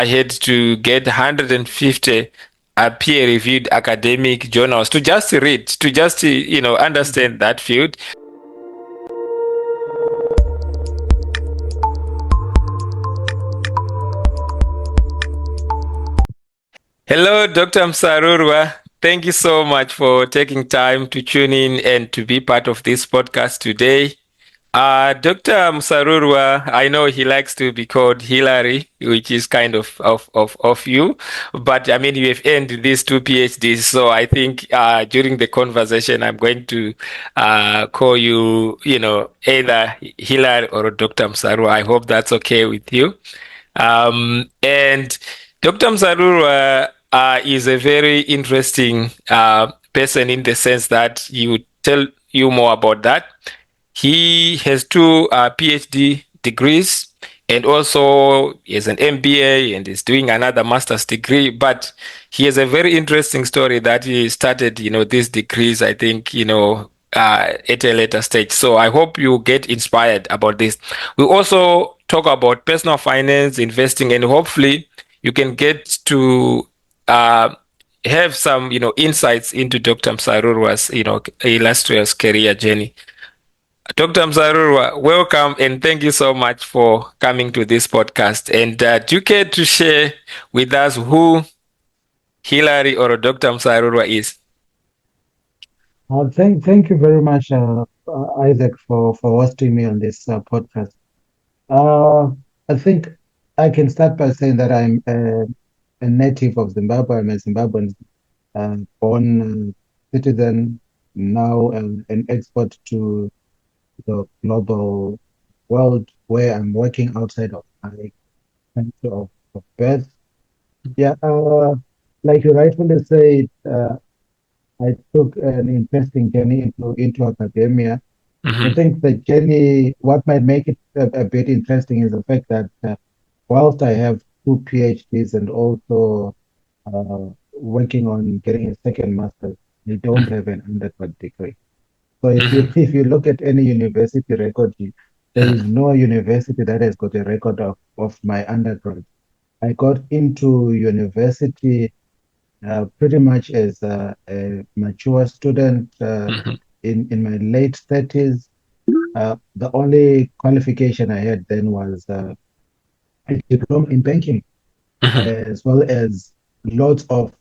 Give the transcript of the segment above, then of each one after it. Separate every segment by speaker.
Speaker 1: I had to get 150 peer-reviewed academic journals to just read, to just, understand that field. Hello, Dr. Musarurwa. Thank you so much for taking time to tune in and to be part of this podcast today. Dr. Musarurwa, I know he likes to be called Hillary, which is kind of you, but I mean, you have earned these two PhDs, so I think during the conversation, I'm going to call you, either Hillary or Dr. Musarurwa. I hope that's okay with you. And Dr. Mzarurwa is a very interesting person in the sense that he would tell you more about that. He has two PhD degrees and also he has an MBA and is doing another master's degree. But he has a very interesting story that he started, these degrees, I think, at a later stage. So I hope you get inspired about this. We also talk about personal finance, investing, and hopefully you can get to have some, insights into Dr. Msarurwa's, illustrious career journey. Dr. Msarurwa, welcome and thank you so much for coming to this podcast. And do you care to share with us who Hillary or Dr. Msarurwa is?
Speaker 2: Thank you very much, Isaac, for hosting me on this podcast. Uh, I think I can start by saying that I'm a native of Zimbabwe. I'm a Zimbabwean born citizen, now an expert to the global world where I'm working outside of my country of birth. Yeah, like you rightfully said, I took an interesting journey into academia. I
Speaker 1: Mm-hmm.
Speaker 2: think the journey, what might make it a bit interesting is the fact that whilst I have two PhDs and also working on getting a second master's, I don't have an undergrad degree. So if you
Speaker 1: Mm-hmm.
Speaker 2: if you look at any university record, there is no university that has got a record of my undergrad. I got into university pretty much as a mature student
Speaker 1: Mm-hmm.
Speaker 2: in my late 30s. The only qualification I had then was a diploma in banking,
Speaker 1: Mm-hmm.
Speaker 2: as well as lots of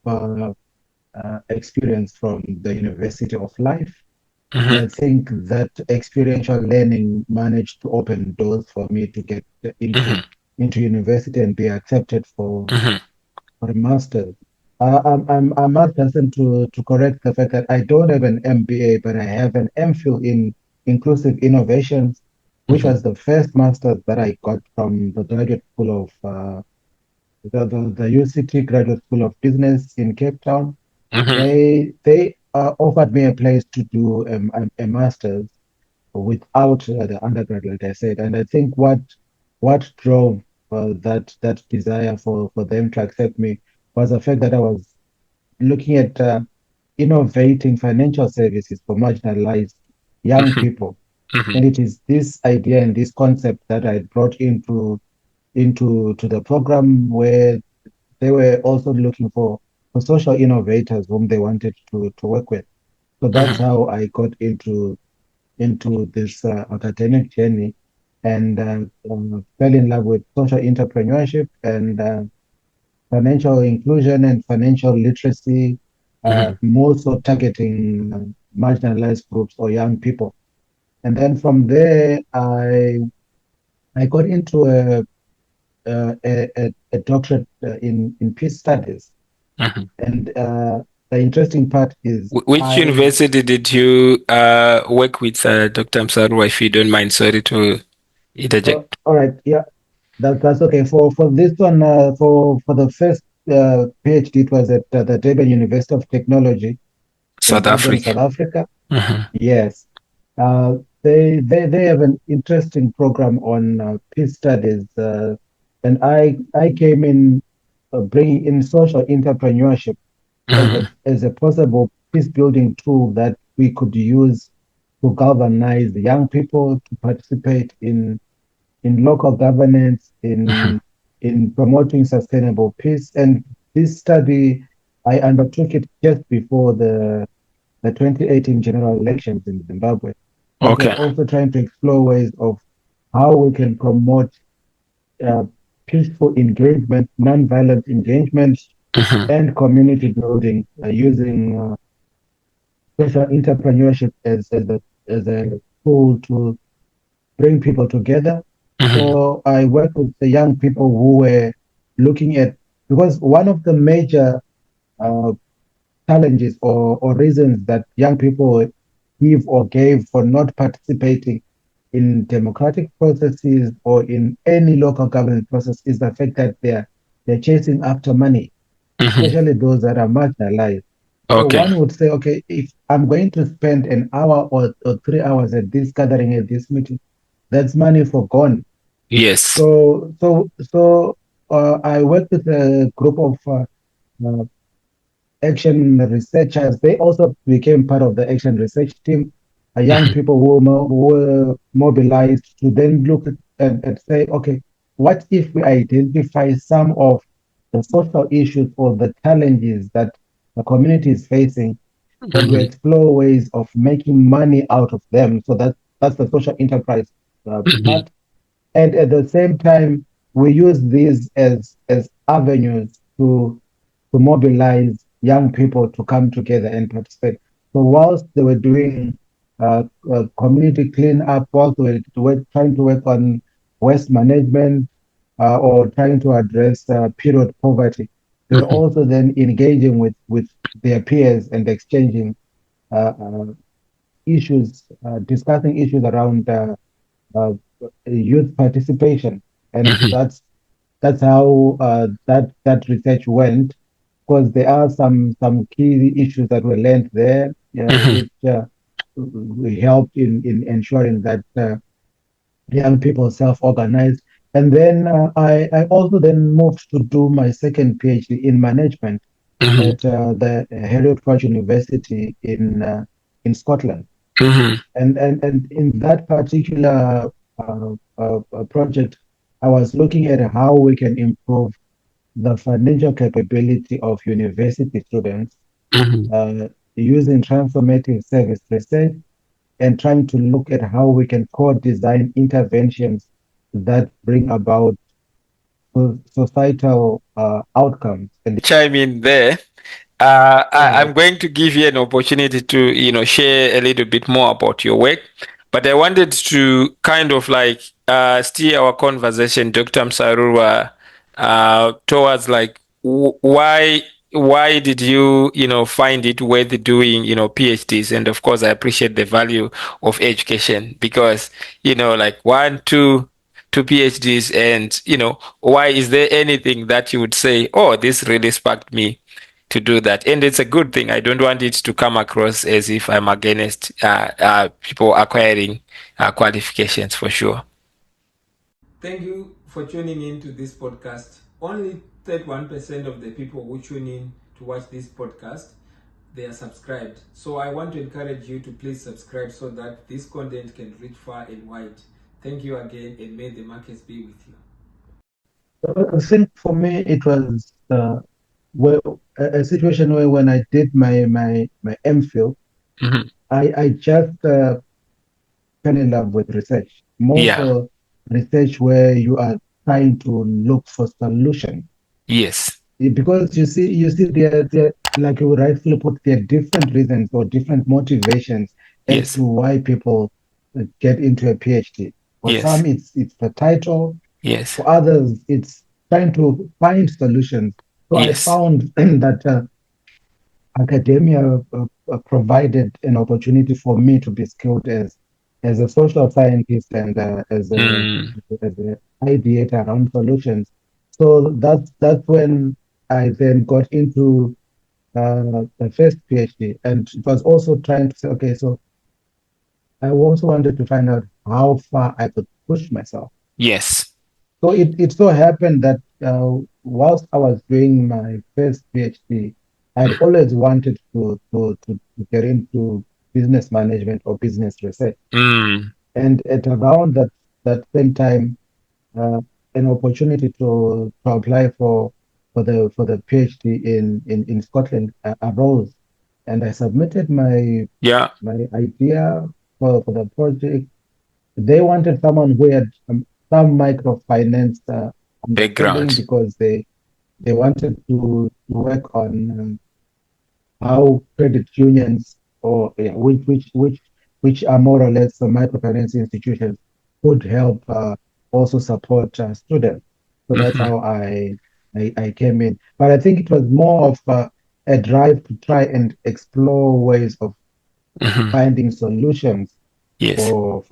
Speaker 2: experience from the University of Life. And I
Speaker 1: Mm-hmm.
Speaker 2: think that experiential learning managed to open doors for me to get
Speaker 1: Mm-hmm.
Speaker 2: into university and be accepted
Speaker 1: Mm-hmm.
Speaker 2: for a master's. I must hasten to correct the fact that I don't have an MBA, but I have an MPhil in inclusive innovations, which
Speaker 1: Mm-hmm.
Speaker 2: was the first master's that I got from the graduate school of the UCT Graduate School of Business in Cape Town.
Speaker 1: Mm-hmm.
Speaker 2: They offered me a place to do a master's without the undergrad, like I said, and I think what drove that desire for them to accept me was the fact that I was looking at innovating financial services for marginalized young
Speaker 1: Mm-hmm.
Speaker 2: people. And it is this idea and this concept that I brought into to the program where they were also looking for social innovators whom they wanted to work with. So that's
Speaker 1: Mm-hmm.
Speaker 2: how I got into this academic journey and fell in love with social entrepreneurship and financial inclusion and financial literacy,
Speaker 1: Mm-hmm.
Speaker 2: more so targeting marginalized groups or young people. And then from there, I got into a doctorate in peace studies.
Speaker 1: Mm-hmm.
Speaker 2: And the interesting part is
Speaker 1: Which university did you work with, Dr. Msarwa, if you don't mind? Sorry to interject.
Speaker 2: all right, yeah, that's okay. For this one, for the first PhD, it was at the Durban University of Technology in
Speaker 1: South
Speaker 2: Durban,
Speaker 1: Africa.
Speaker 2: South Africa.
Speaker 1: Mm-hmm.
Speaker 2: Yes, they have an interesting program on peace studies, and I came in bringing in social entrepreneurship
Speaker 1: Mm-hmm.
Speaker 2: as a possible peace building tool that we could use to galvanize young people to participate in local governance,
Speaker 1: Mm-hmm.
Speaker 2: in promoting sustainable peace. And this study, I undertook it just before the 2018 general elections in Zimbabwe. It was
Speaker 1: Okay.
Speaker 2: also trying to explore ways of how we can promote uh, peaceful engagement, non-violent engagement,
Speaker 1: Mhm.
Speaker 2: and community building using social entrepreneurship as a tool to bring people together.
Speaker 1: Mhm.
Speaker 2: So I work with the young people who were looking at, because one of the major uh, challenges or reasons that young people give or gave for not participating in democratic processes or in any local government process is the fact that they're chasing after money,
Speaker 1: Mhm.
Speaker 2: especially those that are marginalized. So
Speaker 1: Okay.
Speaker 2: one would say, okay, if I'm going to spend an hour or 3 hours at this gathering, at this meeting, that's money for gone.
Speaker 1: Yes.
Speaker 2: So I work with a group of uh, action researchers. They also became part of the action research team. Young
Speaker 1: Mhm.
Speaker 2: people who were mobilized to then look and say, okay, what if we identify some of the social issues or the challenges that the community is facing, and we
Speaker 1: Mhm.
Speaker 2: explore ways of making money out of them. So that's the social enterprise
Speaker 1: Mhm.
Speaker 2: part. And at the same time, we use these as avenues to mobilize young people to come together and participate. So whilst they were doing community cleanup, whilst they were trying to work on waste management or trying to address period poverty, they were
Speaker 1: Mhm.
Speaker 2: also then engaging with their peers and exchanging issues, discussing issues around uh, youth participation, and
Speaker 1: Mhm.
Speaker 2: that's how that research went. Because there are some key issues that were learned there,
Speaker 1: Mhm.
Speaker 2: which helped in ensuring that young people self-organize. And then I also then moved to do my second PhD in management
Speaker 1: Mhm.
Speaker 2: at the Heriot University in Scotland.
Speaker 1: Mhm.
Speaker 2: And in that particular project, I was looking at how we can improve the financial capability of university students
Speaker 1: Mhm.
Speaker 2: uh, using transformative service research and trying to look at how we can co-design interventions that bring about societal outcomes. And
Speaker 1: Chime in there.
Speaker 2: go ahead.
Speaker 1: I'm going to give you an opportunity to, share a little bit more about your work, but I wanted to kind of like steer our conversation, Dr. Msarurwa, towards like why did you find it worth doing PhDs? And of course, I appreciate the value of education because like one, two PhDs, and why is there anything that you would say, oh, this really sparked me to do that? And it's a good thing. I don't want it to come across as if I'm against people acquiring qualifications, for sure. Thank you for tuning in to this podcast. Only 31% of the people who tune in to watch this podcast, they are subscribed. So I want to encourage you to please subscribe so that this content can reach far and wide. Thank you again, and may the markets be with you.
Speaker 2: I think for me it was where, a situation where when I did my MPhil,
Speaker 1: Mhm.
Speaker 2: I just fell in love with research, more
Speaker 1: Yeah.
Speaker 2: so research where you are trying to look for solutions.
Speaker 1: Yes.
Speaker 2: Because you see there like you rightfully put, there are different reasons or different motivations as
Speaker 1: Yes.
Speaker 2: to why people get into a PhD. For
Speaker 1: Yes.
Speaker 2: some, it's the title.
Speaker 1: Yes.
Speaker 2: For others, it's trying to find solutions. So I
Speaker 1: Yes.
Speaker 2: found that academia provided an opportunity for me to be skilled as a social scientist and
Speaker 1: Mm.
Speaker 2: as a ideator around solutions. So that's when I then got into the first PhD, and it was also trying to say, okay, so I also wanted to find out how far I could push myself.
Speaker 1: Yes.
Speaker 2: So it so happened that whilst I was doing my first PhD, I'd always wanted to get into business management or business research.
Speaker 1: Mm.
Speaker 2: And at around that same time, an opportunity to apply for the PhD in Scotland arose, and I submitted
Speaker 1: Yeah.
Speaker 2: my idea for the project. They wanted someone who had some microfinance understanding
Speaker 1: Background.
Speaker 2: because they wanted to work on how credit unions or yeah, which are more or less microfinance institutions could help also support students. So that's
Speaker 1: Hmm.
Speaker 2: how I came in. But I think it was more of a drive to try and explore ways of
Speaker 1: Hmm.
Speaker 2: finding solutions
Speaker 1: Yes.
Speaker 2: for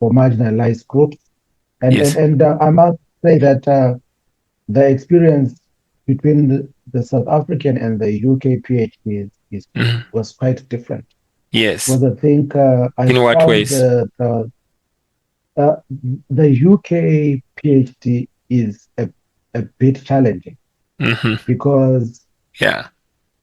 Speaker 2: marginalized groups. And
Speaker 1: Yes.
Speaker 2: and I must say that the experience between the South African and the UK PhD
Speaker 1: Hmm.
Speaker 2: was quite different.
Speaker 1: Yes.
Speaker 2: Because I think I
Speaker 1: In what
Speaker 2: found
Speaker 1: ways?
Speaker 2: uh, the UK PhD is a bit challenging
Speaker 1: Hmm.
Speaker 2: because
Speaker 1: Yeah.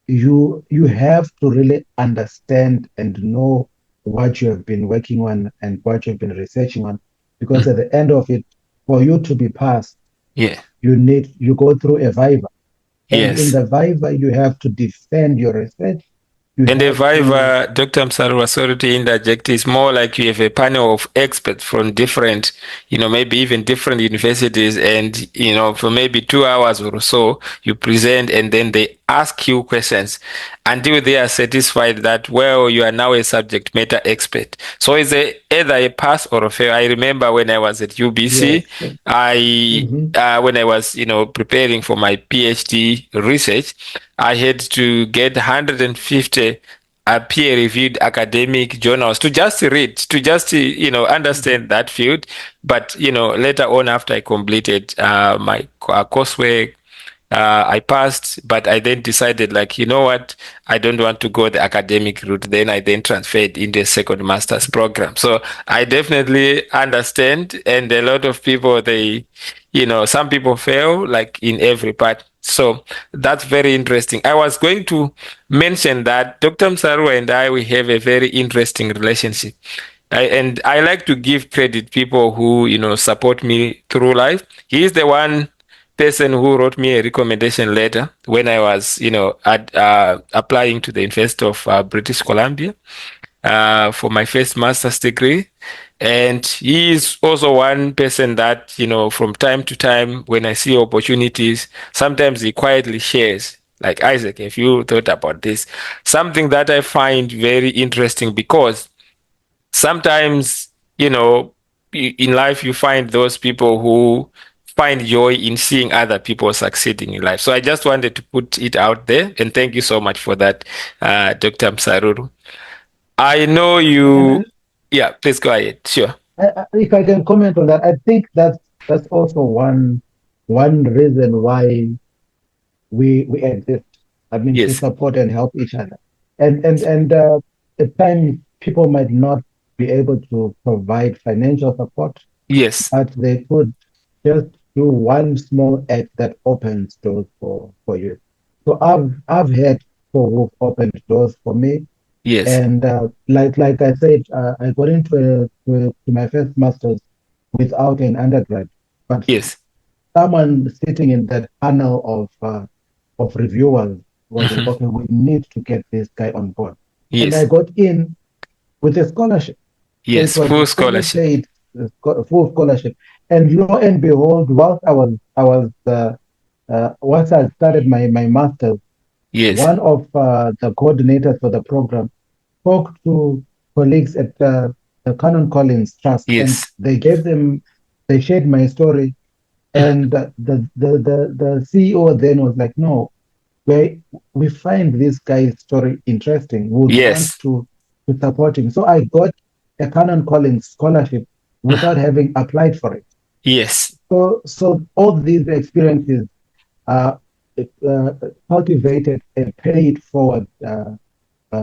Speaker 2: you have to really understand and know what you have been working on and what you've been researching on. Because
Speaker 1: Mm.
Speaker 2: at the end of it, for you to be passed,
Speaker 1: Yeah.
Speaker 2: you go through a viva. And in
Speaker 1: Yes.
Speaker 2: the viva, you have to defend your research. You
Speaker 1: And the
Speaker 2: have to,
Speaker 1: Viva, Dr. Msalwa, sorry to interject, is more like you have a panel of experts from different, maybe even different universities, and, for maybe 2 hours or so, you present and then they ask you questions until they are satisfied that, well, you are now a subject matter expert. So it's either a pass or a fail. I remember when I was at UBC,
Speaker 2: yes.
Speaker 1: I,
Speaker 2: Hmm.
Speaker 1: when I was, preparing for my PhD research, I had to get 150 peer-reviewed academic journals to just read, to just
Speaker 2: Hmm.
Speaker 1: understand that field. But later on, after I completed my coursework, I passed, but I then decided, like, you know what, I don't want to go the academic route. Then I then transferred into a second master's program. So I definitely understand, and a lot of people, some people fail, like in every part. So that's very interesting. I was going to mention that Dr. Msarwa and I, we have a very interesting relationship. And I like to give credit people who, support me through life. He is the one person who wrote me a recommendation letter when I was, applying to the University of British Columbia for my first master's degree. And he is also one person that, from time to time, when I see opportunities, sometimes he quietly shares. Like, Isaac, if you thought about this, something that I find very interesting, because sometimes, in life, you find those people who find joy in seeing other people succeeding in life. So I just wanted to put it out there, and thank you so much for that, Dr. Msaruru. I know
Speaker 2: And
Speaker 1: you. Yeah, please go ahead. Sure.
Speaker 2: if I can comment on that, I think that's also one reason why we exist. I mean, to
Speaker 1: Yes.
Speaker 2: support and help each other. And at times people might not be able to provide financial support,
Speaker 1: Yes.
Speaker 2: but they could just do one small act that opens doors for you. So I've had people who've opened doors for me,
Speaker 1: Yes.
Speaker 2: and like I said, I got to my first master's without an undergrad, but
Speaker 1: Yes.
Speaker 2: someone sitting in that panel of reviewers was like,
Speaker 1: Hmm.
Speaker 2: okay, we need to get this guy on board, and I
Speaker 1: Yes.
Speaker 2: got in with a scholarship. So it
Speaker 1: Yes.
Speaker 2: was
Speaker 1: Full
Speaker 2: a fully
Speaker 1: scholarship.
Speaker 2: paid full scholarship. And lo and behold, whilst once I started my master's,
Speaker 1: Yes.
Speaker 2: one of the coordinators for the program spoke to colleagues at the Canon Collins Trust, and
Speaker 1: Yes.
Speaker 2: they shared my story, and the CEO then was like, no, we find this guy's story interesting. We would want
Speaker 1: Yes.
Speaker 2: to support him. So I got a Canon Collins scholarship without having applied for it.
Speaker 1: Yes.
Speaker 2: So all these experiences uh, uh, cultivated a paid forward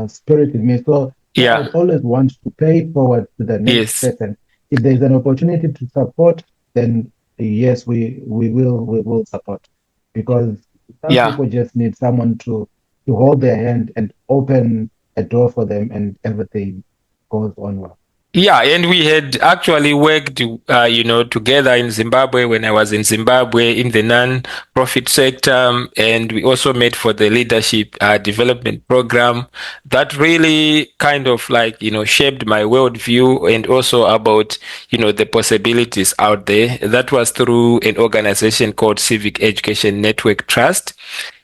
Speaker 2: spirit in me. So I
Speaker 1: Yeah.
Speaker 2: would always want to pay it forward to the next
Speaker 1: Yes.
Speaker 2: person. If there's an opportunity to support, then yes, we will support, because some
Speaker 1: Yeah.
Speaker 2: people just need someone to hold their hand and open a door for them, and everything goes on well.
Speaker 1: Yeah, and we had actually worked, together in Zimbabwe when I was in Zimbabwe in the non-profit sector, and we also met for the leadership development program. That really kind of like shaped my worldview and also about the possibilities out there. That was through an organization called Civic Education Network Trust.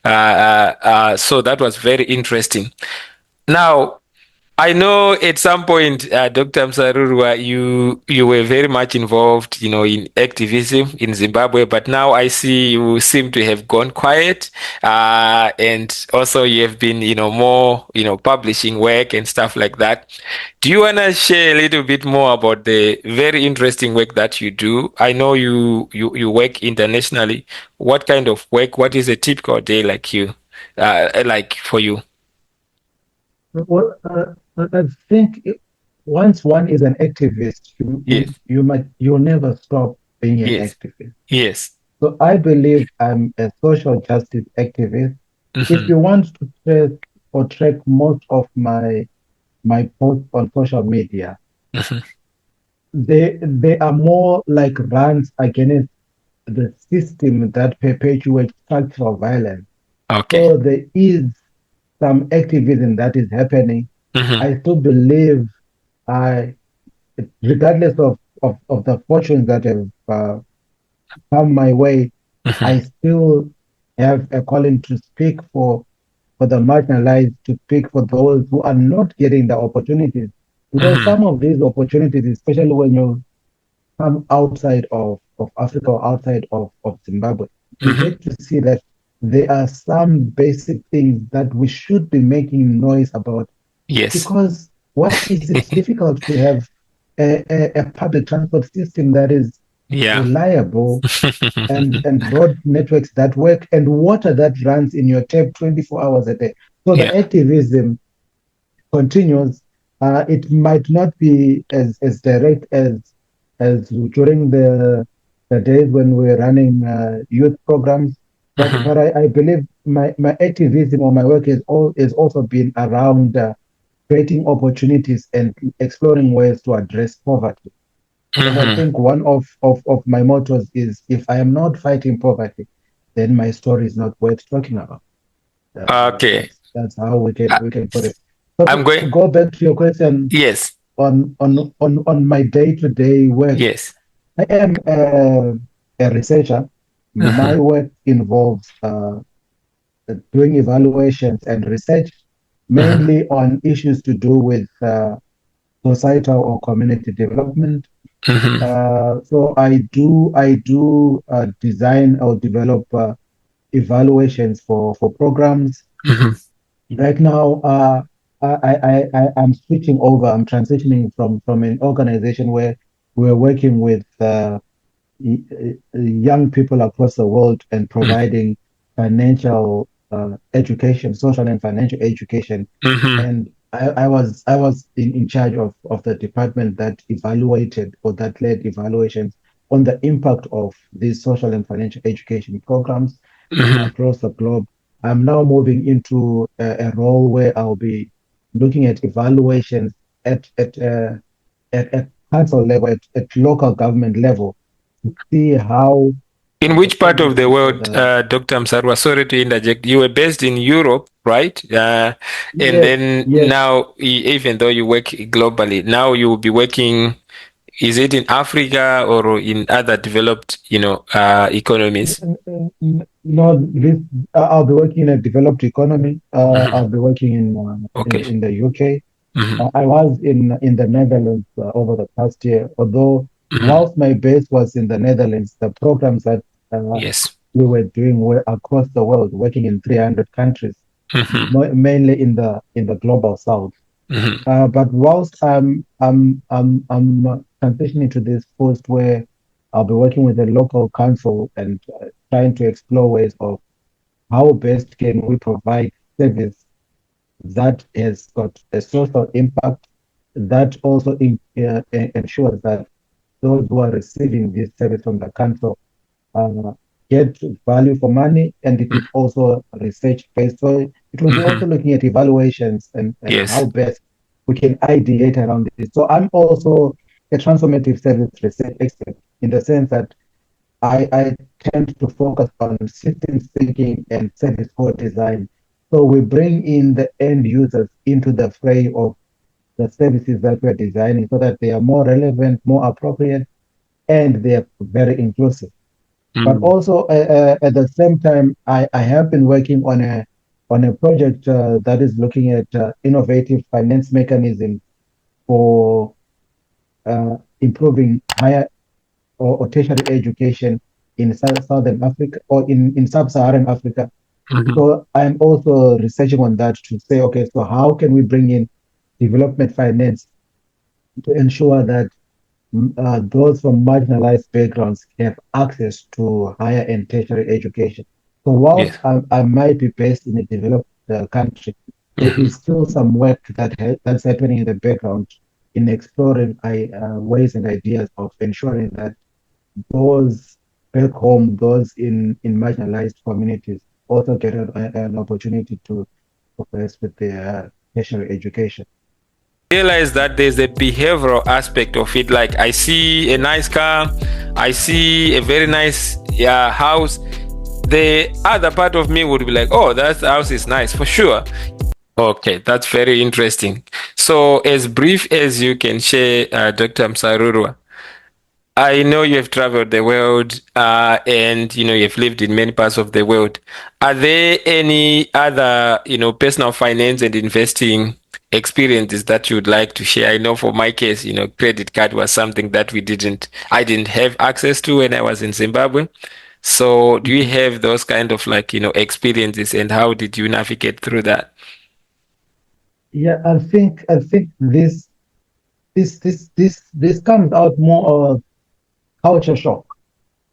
Speaker 1: So that was very interesting. Now, I know at some point, Dr. Msarurwa, you were very much involved, in activism in Zimbabwe, but now I see you seem to have gone quiet, and also you have been, more, publishing work and stuff like that. Do you want to share a little bit more about the very interesting work that you do? I know you work internationally. What kind of work? What is a typical day like for you?
Speaker 2: Well, I think once one is an activist,
Speaker 1: Yes,
Speaker 2: you'll never stop being an
Speaker 1: yes,
Speaker 2: activist.
Speaker 1: yes.
Speaker 2: So I believe I'm a social justice activist. If
Speaker 1: Mhm,
Speaker 2: you want to track most of my posts on social media,
Speaker 1: mhm.
Speaker 2: they are more like rants against the system that perpetuates structural violence.
Speaker 1: Okay.
Speaker 2: So there is some activism that is happening.
Speaker 1: Mhm,
Speaker 2: I still believe I, regardless of the fortunes that have come my way,
Speaker 1: mhm,
Speaker 2: I still have a calling to speak for the marginalized, to speak for those who are not getting the opportunities. Because
Speaker 1: mhm,
Speaker 2: some of these opportunities, especially when you come outside of Africa or outside of Zimbabwe, you
Speaker 1: mhm.
Speaker 2: get to see that there are some basic things that we should be making noise about.
Speaker 1: Yes.
Speaker 2: Because why is it difficult to have a public transport system that is
Speaker 1: Yeah.
Speaker 2: reliable and road networks that work and water that runs in your tap 24 hours a day? So the
Speaker 1: Yeah.
Speaker 2: activism continues. It might not be as direct as during the days when we were running youth programs, but
Speaker 1: Mhm,
Speaker 2: I believe my activism or my work is also been around creating opportunities and exploring ways to address poverty. Because I
Speaker 1: mhm.
Speaker 2: think one of my mottos is if I am not fighting poverty, then my story is not worth talking about.
Speaker 1: Okay.
Speaker 2: That's how
Speaker 1: I-
Speaker 2: we can put it. So
Speaker 1: I'm
Speaker 2: to
Speaker 1: going.
Speaker 2: go back to your question
Speaker 1: Yes.
Speaker 2: on my day-to-day work,
Speaker 1: Yes.
Speaker 2: I am a researcher. My
Speaker 1: Mhm,
Speaker 2: work involves doing evaluations and research,
Speaker 1: mhm,
Speaker 2: mainly on issues to do with societal or community development.
Speaker 1: mhm,
Speaker 2: So I do design or develop evaluations for programs.
Speaker 1: mhm,
Speaker 2: Right now, I'm switching over. I'm transitioning from an organization where we're working with young people across the world and
Speaker 1: mhm,
Speaker 2: providing financial education, social and financial education.
Speaker 1: mhm,
Speaker 2: And I was in charge of the department that evaluated or that led evaluations on the impact of these social and financial education programs
Speaker 1: mhm.
Speaker 2: across the globe. I'm now moving into a role where I'll be looking at evaluations at council level, at local government level, to see how
Speaker 1: In
Speaker 2: the
Speaker 1: which part of the
Speaker 2: policies or
Speaker 1: world,
Speaker 2: the
Speaker 1: Dr. Msarwa, sorry to interject, you were based in Europe, right? And
Speaker 2: yes,
Speaker 1: then
Speaker 2: yes.
Speaker 1: now, even though you work globally, now you will be working, is it in Africa or in other developed, economies?
Speaker 2: No, I'll be working in a developed economy.
Speaker 1: Mhm.
Speaker 2: I'll be working
Speaker 1: Okay.
Speaker 2: in the UK.
Speaker 1: Mhm,
Speaker 2: I was in the Netherlands over the past year. Although
Speaker 1: mhm.
Speaker 2: whilst my base was in the Netherlands, the programs that
Speaker 1: Yes.
Speaker 2: we were doing were across the world, working in 300 countries,
Speaker 1: Mhm,
Speaker 2: mainly in the global south.
Speaker 1: mhm,
Speaker 2: But whilst I'm transitioning to this post where I'll be working with the local council and trying to explore ways of how best can we provide service that has got a social impact that also ensures that those who are receiving this service from the council uh, get value for money, and it is also research based. So it will be
Speaker 1: mhm.
Speaker 2: also looking at evaluations and how
Speaker 1: Yes.
Speaker 2: best we can ideate around this. So I'm also a transformative service research expert in the sense that I tend to focus on systems thinking and service core design. So we bring in the end users into the fray of the services that we're designing so that they are more relevant, more appropriate, and they are very inclusive. But
Speaker 1: Mm.
Speaker 2: also at the same time, I have been working on a project that is looking at innovative finance mechanisms for improving higher or tertiary education in Southern Africa or in Sub-Saharan Africa.
Speaker 1: Mhm.
Speaker 2: So I'm also researching on that to say, okay, so how can we bring in development finance to ensure that those from marginalized backgrounds have access to higher and tertiary education. So whilst
Speaker 1: Yes.
Speaker 2: I might be based in a developed country, there
Speaker 1: Mhm.
Speaker 2: is still some work that's happening in the background in exploring ways and ideas of ensuring that those back home, those in marginalized communities, also get an opportunity to progress with their tertiary education.
Speaker 1: Realize that there's a behavioral aspect of it. Like I see a nice car, I see a very nice house. The other part of me would be like, oh, that house is nice for sure. Okay, that's very interesting. So, as brief as you can share, Dr. Msarurwa, I know you have traveled the world and you've lived in many parts of the world. Are there any other personal finance and investing experiences that you would like to share? I know for my case, credit card was something that I didn't have access to when I was in Zimbabwe. So do you
Speaker 2: Mhm.
Speaker 1: have those kind of experiences, and how did you navigate through that?
Speaker 2: Yeah, I think this comes out more of culture shock.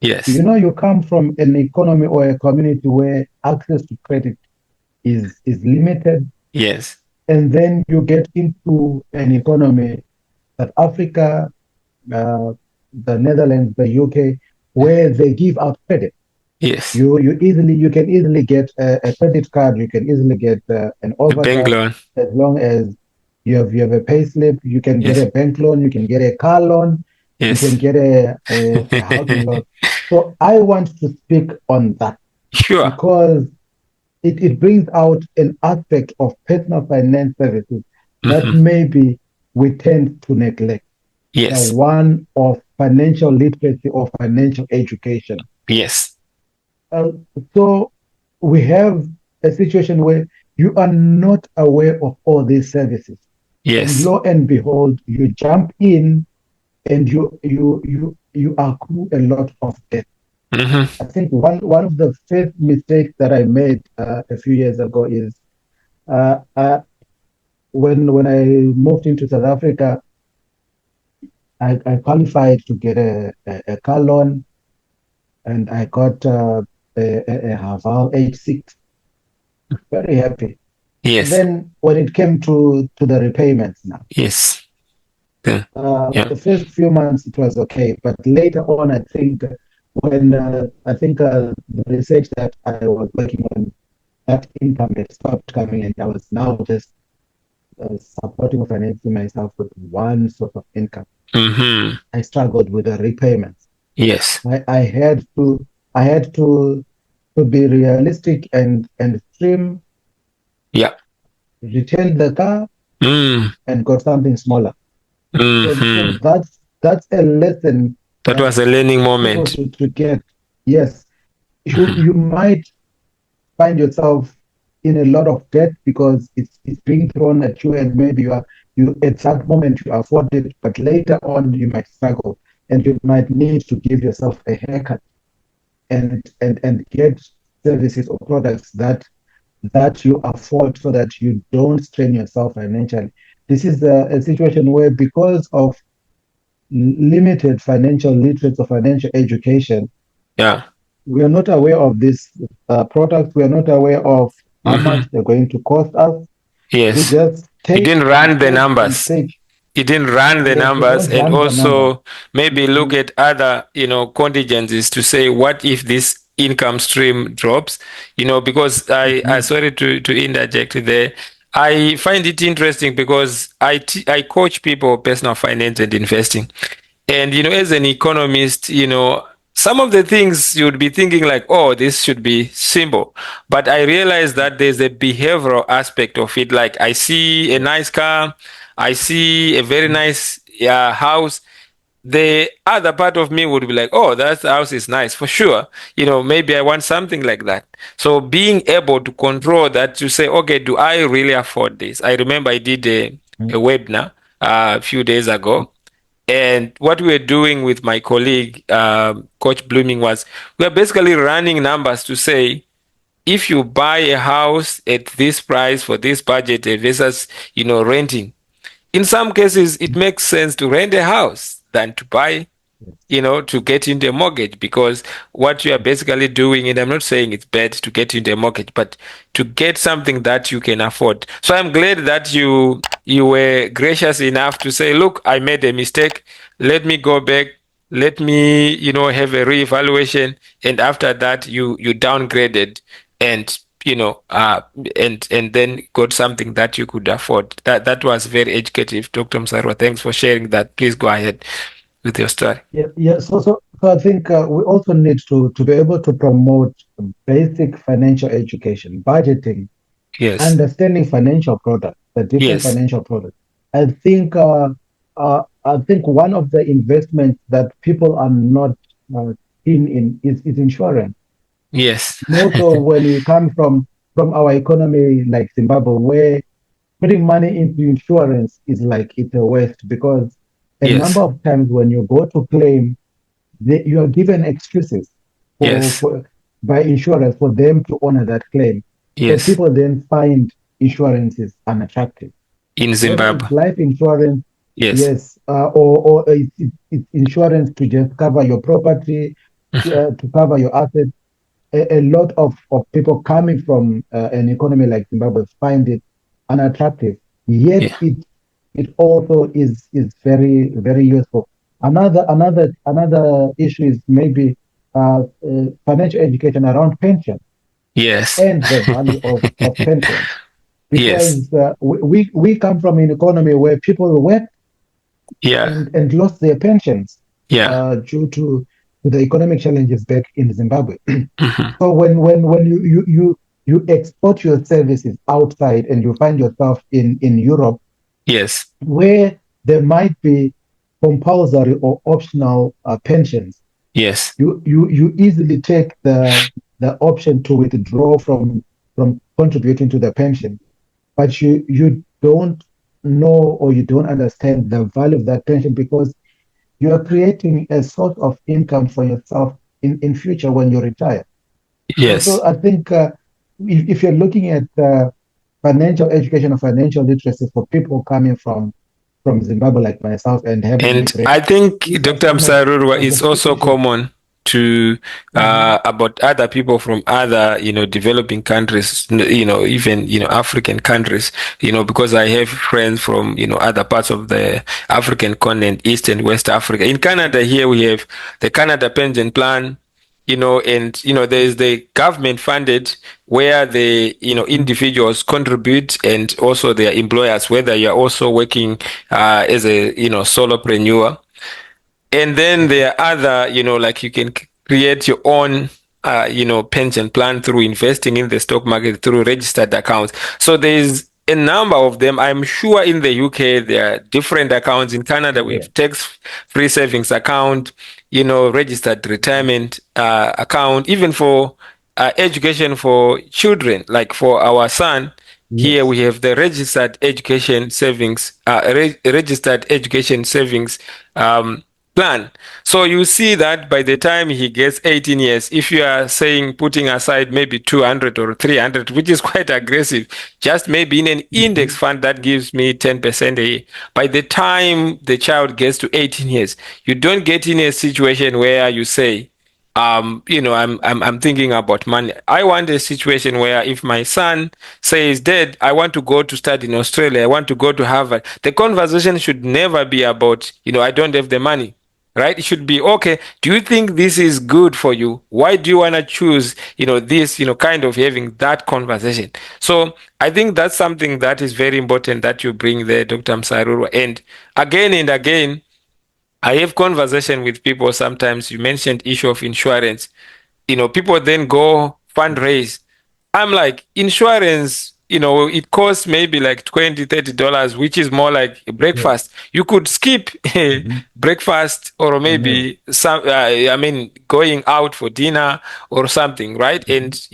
Speaker 1: Yes.
Speaker 2: You come from an economy or a community where access to credit is limited,
Speaker 1: Yes.
Speaker 2: and then you get into an economy, South Africa, uh, the Netherlands, the UK, where they give out credit.
Speaker 1: Yes.
Speaker 2: You can easily get a credit card. You can easily get an
Speaker 1: A bank
Speaker 2: overdraft
Speaker 1: loan.
Speaker 2: as long as you have a pay slip. You can get
Speaker 1: Yes.
Speaker 2: a bank loan. You can get a car loan. You can
Speaker 1: Yes.
Speaker 2: get a housing loan. So I want to speak on that
Speaker 1: Sure.
Speaker 2: because it brings out an aspect of personal finance services that
Speaker 1: Hmm.
Speaker 2: maybe we tend to neglect. The
Speaker 1: Yes.
Speaker 2: one of financial literacy or financial education.
Speaker 1: Yes.
Speaker 2: Uh, so we have a situation where you are not aware of all these services, and
Speaker 1: Yes.
Speaker 2: lo and behold, you jump in and you accrue a lot of debt.
Speaker 1: Hmm.
Speaker 2: I think one of the first mistakes that I made a few years ago is uh, uh, when I moved into South Africa, I qualified to get a car loan, and I got a Haval H6. Very happy.
Speaker 1: Yes.
Speaker 2: Then when it came to the repayments now,
Speaker 1: Yes. Yeah. Yeah.
Speaker 2: the first few months it was okay, but later on, I think when I think the research that I was working on, that income had stopped coming, and I was now just supporting or financing myself with one source of income.
Speaker 1: Hmm.
Speaker 2: I struggled with the repayments.
Speaker 1: Yes.
Speaker 2: I had to be realistic and trim,
Speaker 1: Yeah.
Speaker 2: retain the car,
Speaker 1: Mm.
Speaker 2: and got something smaller. So
Speaker 1: Hmm.
Speaker 2: that's a lesson
Speaker 1: That
Speaker 2: that
Speaker 1: was a learning
Speaker 2: people
Speaker 1: moment.
Speaker 2: should get. Yes,
Speaker 1: Hmm.
Speaker 2: you might find yourself in a lot of debt because it's being thrown at you, and maybe you at that moment you afford it, but later on you might struggle, and you might need to give yourself a haircut and get services or products that you afford so that you don't strain yourself financially. This is a situation where, because of limited financial literacy or financial education,
Speaker 1: Yeah.
Speaker 2: we are not aware of these products. We are not aware of how much
Speaker 1: Hmm.
Speaker 2: they're going to cost us. We
Speaker 1: Yes.
Speaker 2: just
Speaker 1: You
Speaker 2: take
Speaker 1: didn't
Speaker 2: and
Speaker 1: run the
Speaker 2: take and
Speaker 1: numbers.
Speaker 2: take.
Speaker 1: You didn't run the
Speaker 2: Yes, we
Speaker 1: numbers,
Speaker 2: don't
Speaker 1: and
Speaker 2: run the numbers.
Speaker 1: also maybe look
Speaker 2: You,
Speaker 1: at other, contingencies to say, what if this income stream drops? Because I
Speaker 2: mhm,
Speaker 1: sorry to interject there. I find it interesting because I coach people personal finance and investing. And, as an economist, some of the things you would be thinking like, oh, this should be simple. But I realize that there's a behavioral aspect of it. Like I see a nice car, I see a very nice house. The other part of me would be like, oh, that house is nice for sure. Maybe I want something like that. So being able to control that to say, okay, do I really afford this? I remember I did a webinar a few days ago. And what we were doing with my colleague, Coach Blooming, was we are basically running numbers to say, if you buy a house at this price for this budget versus, renting, in some cases, it makes sense to rent a house than to buy, to get into a mortgage, because what you are basically doing, and I'm not saying it's bad to get into a mortgage, but to get something that you can afford. So I'm glad that you were gracious enough to say, look, I made a mistake. Let me go back. Let me, have a reevaluation. And after that, you downgraded and and then got something that you could afford. That was very educative, Dr. Musarurwa. Thanks for sharing that. Please go ahead with your story.
Speaker 2: Yeah. So I think we also need to be able to promote basic financial education, budgeting,
Speaker 1: Yes.
Speaker 2: understanding financial products, the different
Speaker 1: Yes.
Speaker 2: financial products. I think one of the investments that people are not uh, in is insurance.
Speaker 1: Yes.
Speaker 2: More so when we come from our economy like Zimbabwe, where putting money into insurance is like it's a waste because a number
Speaker 1: Yes.
Speaker 2: of times when you go to claim, you are given excuses
Speaker 1: Yes.
Speaker 2: for by insurance for them to honor that claim. So
Speaker 1: Yes.
Speaker 2: people then find insurances unattractive,
Speaker 1: In
Speaker 2: whether
Speaker 1: Zimbabwe.
Speaker 2: it's life insurance,
Speaker 1: Yes.
Speaker 2: yes, or it's insurance to just cover your property, to cover your assets. A lot of people coming from an economy like Zimbabwe find it unattractive. Yet
Speaker 1: Yeah.
Speaker 2: it also is very useful. Another issue is maybe financial education around pension
Speaker 1: Yes.
Speaker 2: and the value of pension,
Speaker 1: Yes.
Speaker 2: because we come from an economy where people work
Speaker 1: Yeah.
Speaker 2: and lost their pensions
Speaker 1: Yeah.
Speaker 2: due to the economic challenges back in Zimbabwe.
Speaker 1: Hmm.
Speaker 2: So when you export your services outside and you find yourself in Europe,
Speaker 1: Yes.
Speaker 2: where there might be compulsory or optional pensions,
Speaker 1: Yes.
Speaker 2: you easily take the option to withdraw from contributing to the pension, but you don't know or you don't understand the value of that pension because you are creating a source of income for yourself in future when you retire. So
Speaker 1: Yes.
Speaker 2: I think if you're looking at financial education or financial literacy for people coming from Zimbabwe like myself and having
Speaker 1: And
Speaker 2: migrated,
Speaker 1: I think
Speaker 2: these are
Speaker 1: Dr.
Speaker 2: some
Speaker 1: Msarurwa
Speaker 2: of the
Speaker 1: is
Speaker 2: key
Speaker 1: also
Speaker 2: issues.
Speaker 1: common to
Speaker 2: Mhm.
Speaker 1: about other people from other, developing countries, even, African countries, because I have friends from, other parts of the African continent, East and West Africa. In Canada here we have the Canada Pension Plan, and there's the government funded where the individuals contribute and also their employers, whether you're also working as a solopreneur. And then
Speaker 2: Mhm.
Speaker 1: there are other, like you can create your own pension plan through investing in the stock market through registered accounts. So there's a number of them. I'm sure in the UK there are different accounts. In Canada we
Speaker 2: Yeah.
Speaker 1: have tax-free savings account, registered
Speaker 2: Mhm.
Speaker 1: retirement account, even for education for children, like for our son. Here
Speaker 2: Yes.
Speaker 1: we have the registered education savings plan. So you see that by the time he gets 18 years, if you are saying putting aside maybe 200 or 300, which is quite aggressive, just maybe in an index
Speaker 2: Mhm.
Speaker 1: fund that gives me 10% a year. By the time the child gets to 18 years, you don't get in a situation where you say, I'm thinking about money. I want a situation where if my son says, Dad, I want to go to study in Australia, I want to go to Harvard, the conversation should never be about, I don't have the money. right? It should be, okay, do you think this is good for you? Why do you want to choose, this, kind of having that conversation. So I think that's something that is very important that you bring there, Dr. Musarurwa. And again, I have conversation with people. Sometimes you mentioned issue of insurance. People then go fundraise. I'm like, insurance, it costs maybe like $20, $30, which is more like a
Speaker 2: Yeah.
Speaker 1: breakfast. You could skip
Speaker 2: Hmm.
Speaker 1: breakfast, or
Speaker 2: I know.
Speaker 1: maybe going out for dinner or something, right?
Speaker 2: Hmm.
Speaker 1: And,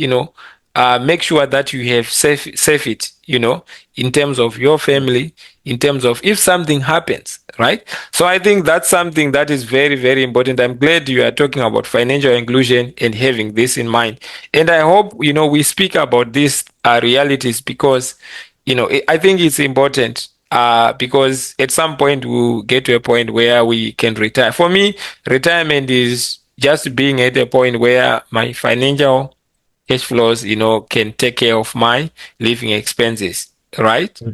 Speaker 1: make sure that you have save it, in terms of your
Speaker 2: Yeah.
Speaker 1: family, in terms of if something happens, right? So I think that's something that is very, very important. I'm glad you are talking about financial inclusion and having this in mind. And I hope, we speak about these realities because, I think it's important. Because at some point we'll get to a point where we can retire. For me, retirement is just being at a point where my financial cash flows, can take care of my living expenses, right?
Speaker 2: Hmm.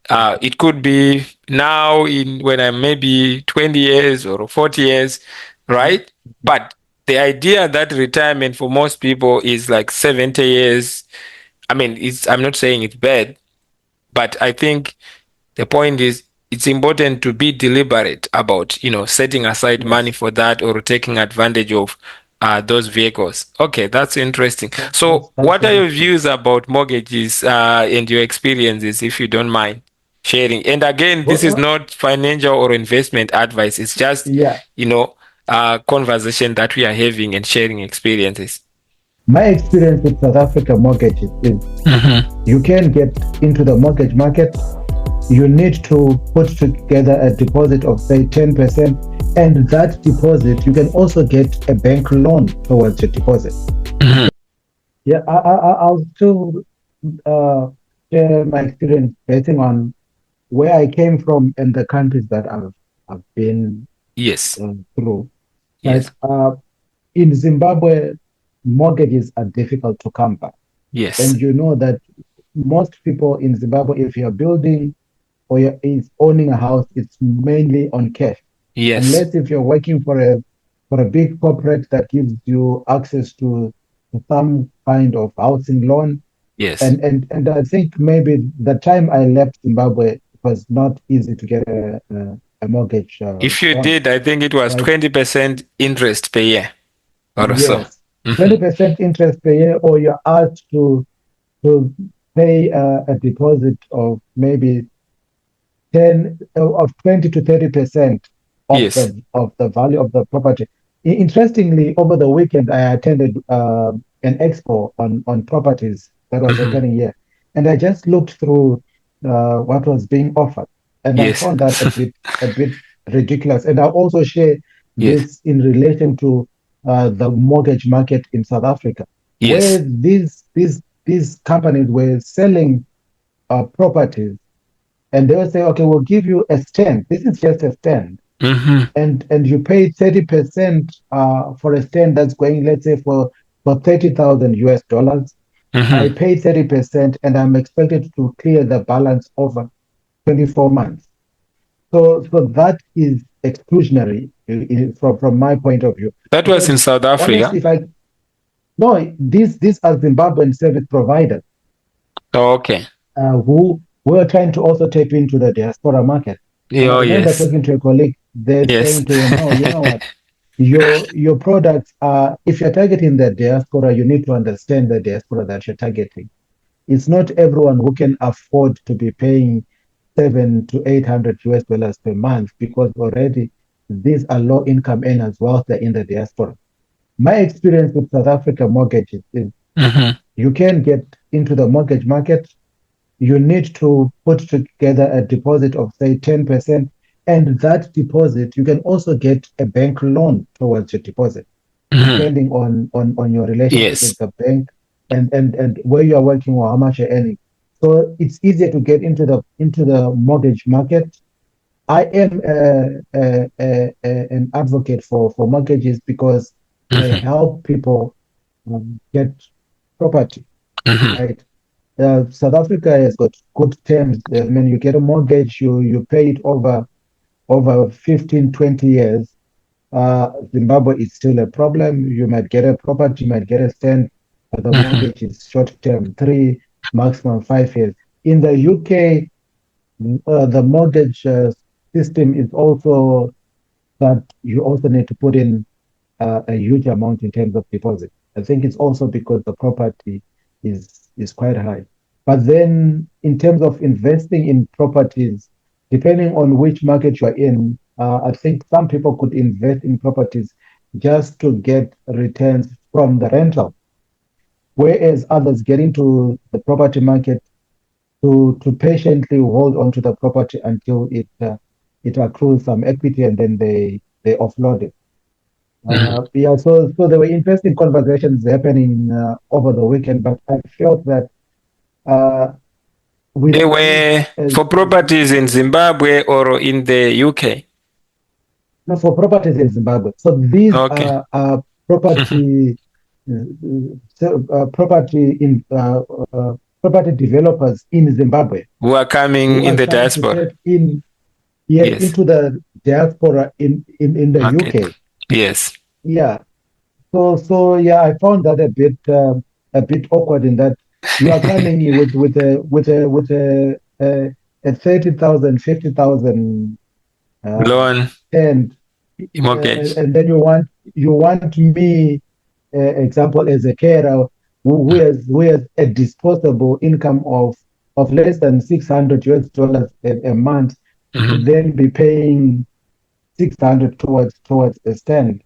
Speaker 2: Hmm.
Speaker 1: It could be now in when I'm maybe 20 years or 40 years, right? But the idea that retirement for most people is like 70 years. I mean, I'm not saying it's bad, but I think the point is it's important to be deliberate about, setting aside money
Speaker 2: Yes.
Speaker 1: for that or taking advantage of those vehicles. Okay, that's interesting. So,
Speaker 2: That's
Speaker 1: what are
Speaker 2: very
Speaker 1: your
Speaker 2: true.
Speaker 1: views about mortgages and your experiences, if you don't mind sharing? And again, this is
Speaker 2: Well,
Speaker 1: not financial or investment advice. It's just,
Speaker 2: yeah.
Speaker 1: conversation that we are having and sharing experiences.
Speaker 2: My experience with South Africa mortgages is
Speaker 1: Mm-hmm.
Speaker 2: you can get into the mortgage market. You need to put together a deposit of, say, 10%. And that deposit, you can also get a bank loan towards your deposit.
Speaker 1: Mm-hmm.
Speaker 2: Yeah, I'll still uh, share my experience basing on where I came from and the countries that I've been
Speaker 1: Yes.
Speaker 2: through.
Speaker 1: Yes.
Speaker 2: Like in Zimbabwe, mortgages are difficult to come by.
Speaker 1: Yes.
Speaker 2: And you know that most people in Zimbabwe, if you're building or is owning a house, it's mainly on cash.
Speaker 1: Yes.
Speaker 2: Unless if you're working for a big corporate that gives you access to some kind of housing loan.
Speaker 1: Yes.
Speaker 2: And I think maybe the time I left Zimbabwe, it was not easy to get a mortgage
Speaker 1: If you
Speaker 2: loan.
Speaker 1: did, I think it was
Speaker 2: Right?
Speaker 1: 20% interest per year or so.
Speaker 2: Yes.
Speaker 1: Hmm.
Speaker 2: 20% interest per year, or you're asked to pay a deposit of maybe 20 to 30%
Speaker 1: Yes.
Speaker 2: of the value of the property. Interestingly, over the weekend, I attended an expo on properties that was
Speaker 1: Hmm.
Speaker 2: happening here, and I just looked through what was being offered, and I
Speaker 1: Yes.
Speaker 2: found that a bit ridiculous. And I'll also share
Speaker 1: Yes.
Speaker 2: this in relation to the mortgage market in South Africa, where
Speaker 1: Yes.
Speaker 2: these companies were selling properties, and they'll say, okay, we'll give you a stand. This is just a stand.
Speaker 1: Hmm.
Speaker 2: And you pay 30% for a stand that's going, let's say, for 30,000 US dollars. I
Speaker 1: Hmm.
Speaker 2: pay 30% and I'm expected to clear the balance over 24 months. So that is exclusionary from my point of view.
Speaker 1: That was in
Speaker 2: Because
Speaker 1: South
Speaker 2: honestly,
Speaker 1: Africa.
Speaker 2: if I no, these are Zimbabwean service providers
Speaker 1: Oh, okay.
Speaker 2: who were trying to also tap into the diaspora market. And I
Speaker 1: Oh,
Speaker 2: remember
Speaker 1: yes.
Speaker 2: talking to a colleague, they're
Speaker 1: Yes.
Speaker 2: saying to him, no, you know what? Your products are, if you're targeting the diaspora, you need to understand the diaspora that you're targeting. It's not everyone who can afford to be paying 700 to 800 US dollars per month, because already these are low income earners whilst they're in the diaspora. My experience with South Africa mortgages is
Speaker 1: Hmm.
Speaker 2: you can get into the mortgage market. You need to put together a deposit of, say, 10%. And that deposit, you can also get a bank loan towards your deposit,
Speaker 1: Hmm.
Speaker 2: depending on your relationship
Speaker 1: Yes.
Speaker 2: with the bank and where you are working or how much you're earning. So it's easier to get into the mortgage market. I am an advocate for mortgages because they
Speaker 1: Hmm.
Speaker 2: help people get property,
Speaker 1: Hmm.
Speaker 2: right? South Africa has got good terms. I mean, you get a mortgage, you pay it over 15, 20 years, Zimbabwe is still a problem. You might get a property, you might get a stand, but the
Speaker 1: Mhm.
Speaker 2: mortgage is short term, 3, maximum 5 years. In the UK, the mortgage system is also that you also need to put in a huge amount in terms of deposit. I think it's also because the property is quite high. But then, in terms of investing in properties, depending on which market you're in, I think some people could invest in properties just to get returns from the rental, whereas others get into the property market to patiently hold on to the property until it accrues some equity and then they offload it.
Speaker 1: Mhm.
Speaker 2: Yeah, so there were interesting conversations happening over the weekend, but I felt that uh,
Speaker 1: They
Speaker 2: with
Speaker 1: were for properties in Zimbabwe or in the UK.
Speaker 2: no, for properties in Zimbabwe. So these
Speaker 1: Okay.
Speaker 2: are property property in property developers in Zimbabwe
Speaker 1: Who are coming
Speaker 2: who
Speaker 1: in
Speaker 2: are
Speaker 1: the
Speaker 2: trying to
Speaker 1: diaspora.
Speaker 2: tap in, yes,
Speaker 1: Yes.
Speaker 2: into the diaspora in the
Speaker 1: Market.
Speaker 2: UK.
Speaker 1: Yes.
Speaker 2: Yeah. So yeah, I found that a bit awkward in that you are coming in with a 30,000, 50,000 uh,
Speaker 1: Loan,
Speaker 2: and
Speaker 1: mortgage.
Speaker 2: and then you want me, example, as a carer who has a disposable income of less than $600 a month to
Speaker 1: Mhm.
Speaker 2: then be paying 600 towards a stand.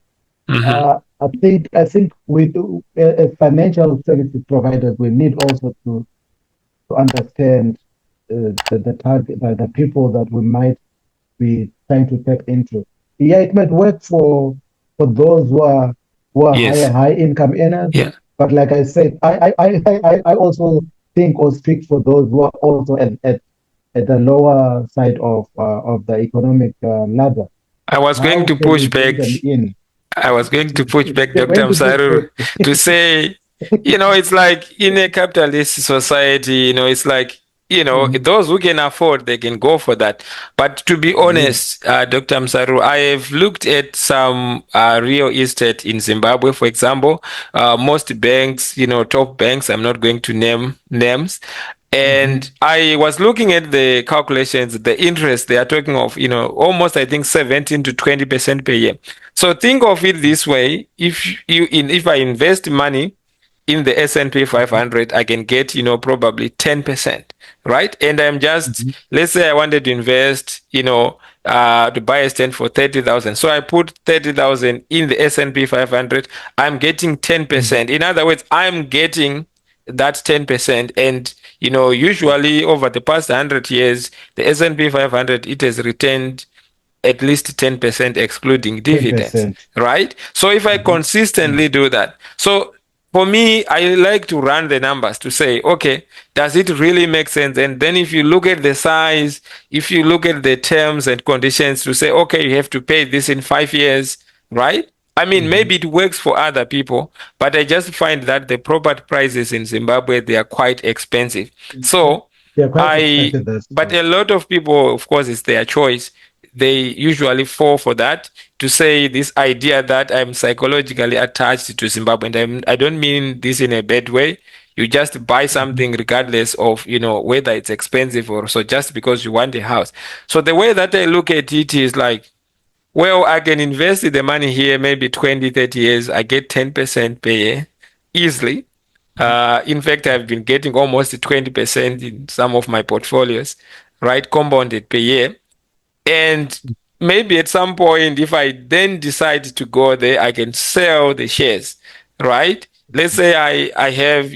Speaker 1: Mhm.
Speaker 2: I think we do, as financial services providers, we need also to understand the target, the people that we might be trying to tap into. Yeah, it might work for those who are
Speaker 1: Yes.
Speaker 2: high income earners,
Speaker 1: Yeah.
Speaker 2: but like I said, I also think or speak for those who are also at the lower side of the economic ladder.
Speaker 1: I was going
Speaker 2: How
Speaker 1: to
Speaker 2: can
Speaker 1: push
Speaker 2: we bring
Speaker 1: back.
Speaker 2: them in?
Speaker 1: I was going to push back
Speaker 2: You're
Speaker 1: Dr.
Speaker 2: going to push
Speaker 1: Msaru
Speaker 2: back.
Speaker 1: to say, it's like in a capitalist society, it's like,
Speaker 2: Mhm.
Speaker 1: those who can afford, they can go for that. But to be
Speaker 2: Yeah.
Speaker 1: honest, Dr. Msaru, I have looked at some real estate in Zimbabwe, for example. Most banks, top banks, I'm not going to name names. And
Speaker 2: Mhm.
Speaker 1: I was looking at the calculations, the interest they are talking of, almost I think 17 to 20% per year. So think of it this way: if I invest money in the S&P
Speaker 2: Mhm.
Speaker 1: 500, I can get probably 10%, right? And I'm just,
Speaker 2: Mhm.
Speaker 1: let's say I wanted to invest, to buy a stand for 30,000. So I put 30,000 in the S&P 500. I'm getting
Speaker 2: Mhm.
Speaker 1: 10%. In other words, I'm getting that 10%. And usually over the past 100 years, the S&P 500, it has returned at least 10% excluding dividends,
Speaker 2: 10%.
Speaker 1: right? So if I
Speaker 2: Mhm.
Speaker 1: consistently
Speaker 2: Mhm.
Speaker 1: do that, so for me, I like to run the numbers to say, okay, does it really make sense? And then if you look at the size, if you look at the terms and conditions to say, okay, you have to pay this in 5 years, right? I mean,
Speaker 2: Mhm.
Speaker 1: maybe it works for other people, but I just find that the property prices in Zimbabwe, they are quite expensive. So
Speaker 2: They're quite
Speaker 1: I,
Speaker 2: expensive, that's
Speaker 1: but
Speaker 2: true.
Speaker 1: a lot of people, of course, it's their choice. They usually fall for that, to say this idea that I'm psychologically attached to Zimbabwe. And I don't mean this in a bad way. You just buy
Speaker 2: Mhm.
Speaker 1: something regardless of, whether it's expensive or so, just because you want a house. So the way that I look at it is like, well, I can invest the money here, maybe 20, 30 years. I get 10% per year easily. In fact, I've been getting almost 20% in some of my portfolios, right? Compounded per year. And maybe at some point, if I then decide to go there, I can sell the shares, right? Let's say I have,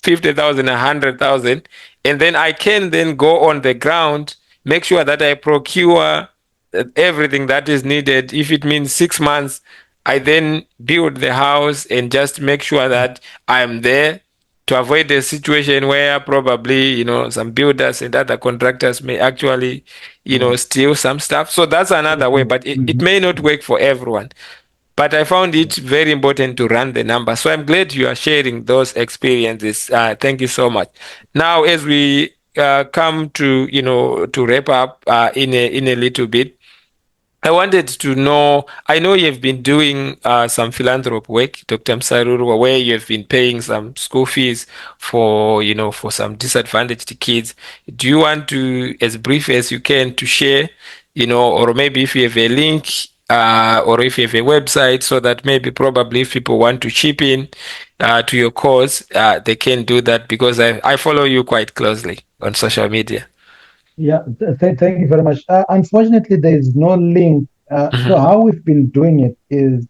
Speaker 1: 50,000, 100,000, and then I can then go on the ground, make sure that I procure everything that is needed. If it means 6 months, I then build the house and just make sure that I'm there to avoid a situation where probably, some builders and other contractors may actually,
Speaker 2: Yeah.
Speaker 1: steal some stuff. So that's another way,
Speaker 2: Mhm.
Speaker 1: but it
Speaker 2: Mhm.
Speaker 1: may not work for everyone. But I found
Speaker 2: Yeah.
Speaker 1: it very important to run the numbers. So I'm glad you are sharing those experiences. Thank you so much. Now, as we come to, to wrap up in a little bit, I wanted to know, I know you've been doing some philanthropy work, Dr. Musarurwa, where you've been paying some school fees for, for some disadvantaged kids. Do you want to, as brief as you can, to share, or maybe if you have a link, or if you have a website, so that maybe probably if people want to chip in to your cause, they can do that, because I follow you quite closely on social media.
Speaker 2: Yeah, thank you very much. Unfortunately, there is no link. So
Speaker 1: Mhm,
Speaker 2: how we've been doing it is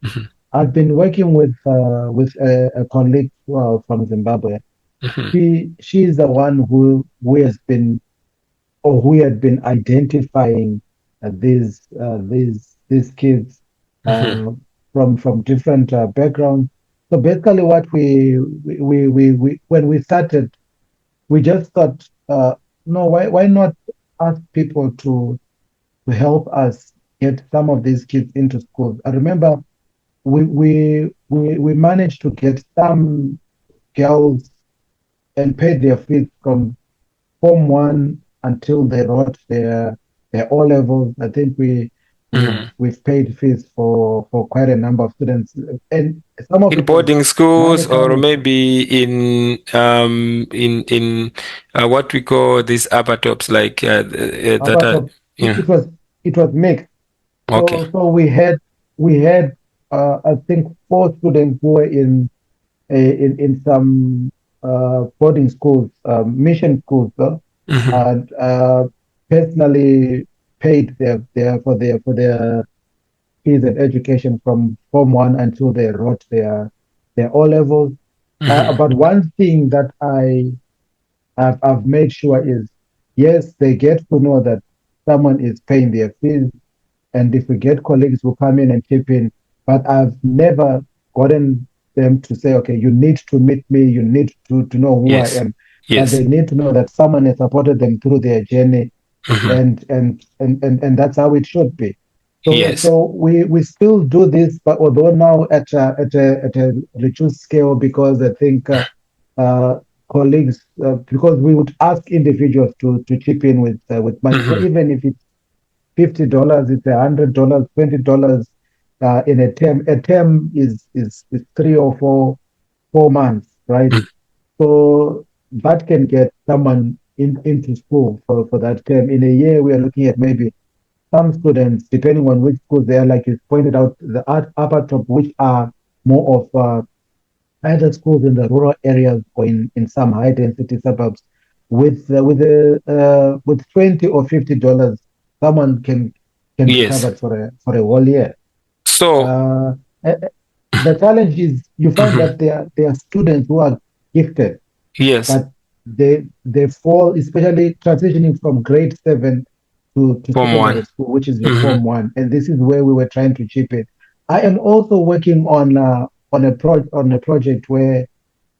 Speaker 1: mhm,
Speaker 2: I've been working with a colleague from Zimbabwe.
Speaker 1: mhm,
Speaker 2: She is the one who has been or who had been identifying these kids
Speaker 1: mhm,
Speaker 2: from different backgrounds. So basically, what we when we started, we just thought, no, why not ask people to help us get some of these kids into schools? I remember we managed to get some girls and paid their fees from Form 1 until they wrote their O levels. I think
Speaker 1: mhm.
Speaker 2: we've paid fees for quite a number of students, and some of
Speaker 1: In
Speaker 2: it was
Speaker 1: boarding schools,
Speaker 2: money
Speaker 1: or
Speaker 2: coming
Speaker 1: maybe in what we call these upper tops, like that
Speaker 2: apart
Speaker 1: are,
Speaker 2: of
Speaker 1: yeah.
Speaker 2: it was mixed.
Speaker 1: Okay.
Speaker 2: So we had I think four students who were in some boarding schools, mission schools,
Speaker 1: Hmm.
Speaker 2: and personally paid their fees and education from Form 1 until they wrote their O levels.
Speaker 1: Hmm.
Speaker 2: But one thing that I've made sure is, yes, they get to know that someone is paying their fees, and if we get colleagues who come in and chip in, but I've never gotten them to say, okay, you need to meet me, you need to know who I
Speaker 1: Yes.
Speaker 2: am, but
Speaker 1: Yes.
Speaker 2: they need to know that someone has supported them through their journey,
Speaker 1: Hmm.
Speaker 2: and that's how it should be.
Speaker 1: Yes.
Speaker 2: So we still do this, but although now at a reduced scale, because I think uh, colleagues, because we would ask individuals to chip in with money. So
Speaker 1: Hmm.
Speaker 2: even if it's $50, it's $100, $20 in a term. A term is 3 or 4 months, right? So that can get someone into school for that term. In a year, we are looking at maybe some students, depending on which schools they are, like you pointed out, the upper top, which are more of either schools in the rural areas or in some high density suburbs, with $20 or $50, someone can be
Speaker 1: Yes.
Speaker 2: covered for a whole year.
Speaker 1: So,
Speaker 2: Uh, eh, eh, the challenge is you find
Speaker 1: mhm,
Speaker 2: that there are students who are gifted,
Speaker 1: yes,
Speaker 2: but they fall, especially transitioning from grade 7 to
Speaker 1: Form
Speaker 2: secondary
Speaker 1: one.
Speaker 2: school, which is your
Speaker 1: Hmm.
Speaker 2: Form 1, and this is where we were trying to chip it. I am also working on a project where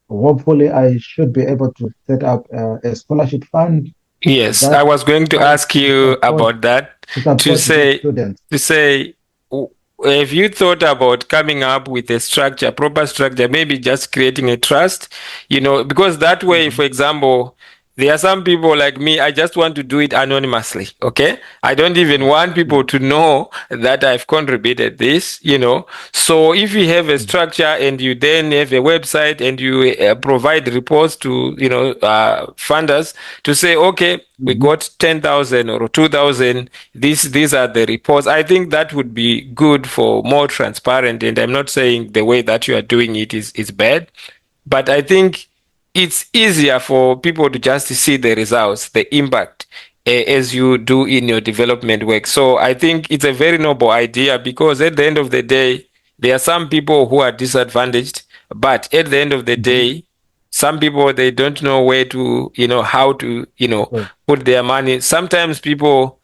Speaker 2: hopefully I should be able to set up a scholarship fund
Speaker 1: Yes, I
Speaker 2: that
Speaker 1: was going to
Speaker 2: helps
Speaker 1: ask you about that,
Speaker 2: to
Speaker 1: to
Speaker 2: support these
Speaker 1: say
Speaker 2: students.
Speaker 1: to say w- have you thought about coming up with a structure, proper structure, maybe just creating a trust, because that way,
Speaker 2: Mhm,
Speaker 1: for example, there are some people like me, I just want to do it anonymously, okay? I don't even
Speaker 2: mm,
Speaker 1: want
Speaker 2: mm,
Speaker 1: people to know that I've contributed this. So if you have a
Speaker 2: mm,
Speaker 1: structure and you then have a website and you provide reports to, funders, to say, okay, we
Speaker 2: mhm,
Speaker 1: got 10,000 or 2,000. These are the reports. I think that would be good for more transparent. And I'm not saying the way that you are doing it is bad, but I think it's easier for people to just see the results, the impact, as you do in your development work. So I think it's a very noble idea, because at the end of the day, there are some people who are disadvantaged, but at the end of the
Speaker 2: mhm.
Speaker 1: day, some people, they don't know where to, how to,
Speaker 2: Okay.
Speaker 1: put their money. Sometimes people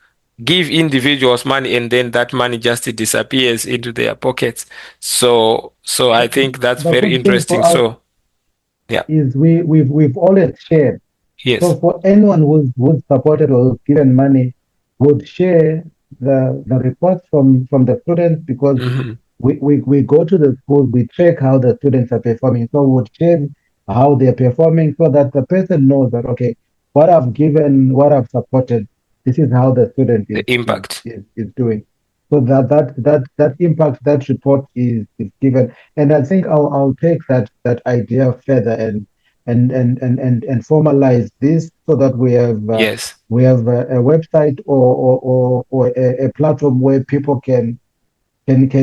Speaker 1: give individuals money, and then that money just disappears into their pockets. So I think that's
Speaker 2: The
Speaker 1: very
Speaker 2: good thing
Speaker 1: interesting.
Speaker 2: for us
Speaker 1: So yeah.
Speaker 2: is we've always shared.
Speaker 1: Yes.
Speaker 2: So for anyone who's supported or who's given money, would share the reports from the students, because
Speaker 1: Hmm.
Speaker 2: we go to the schools, we check how the students are performing. So we would check how they're performing so that the person knows that, okay, what I've given, what I've supported, this is how the student
Speaker 1: The impact.
Speaker 2: is doing. So that impact, that report is given, and I think I'll take that idea further and formalize this so that
Speaker 1: Yes.
Speaker 2: we have a website or a platform where people can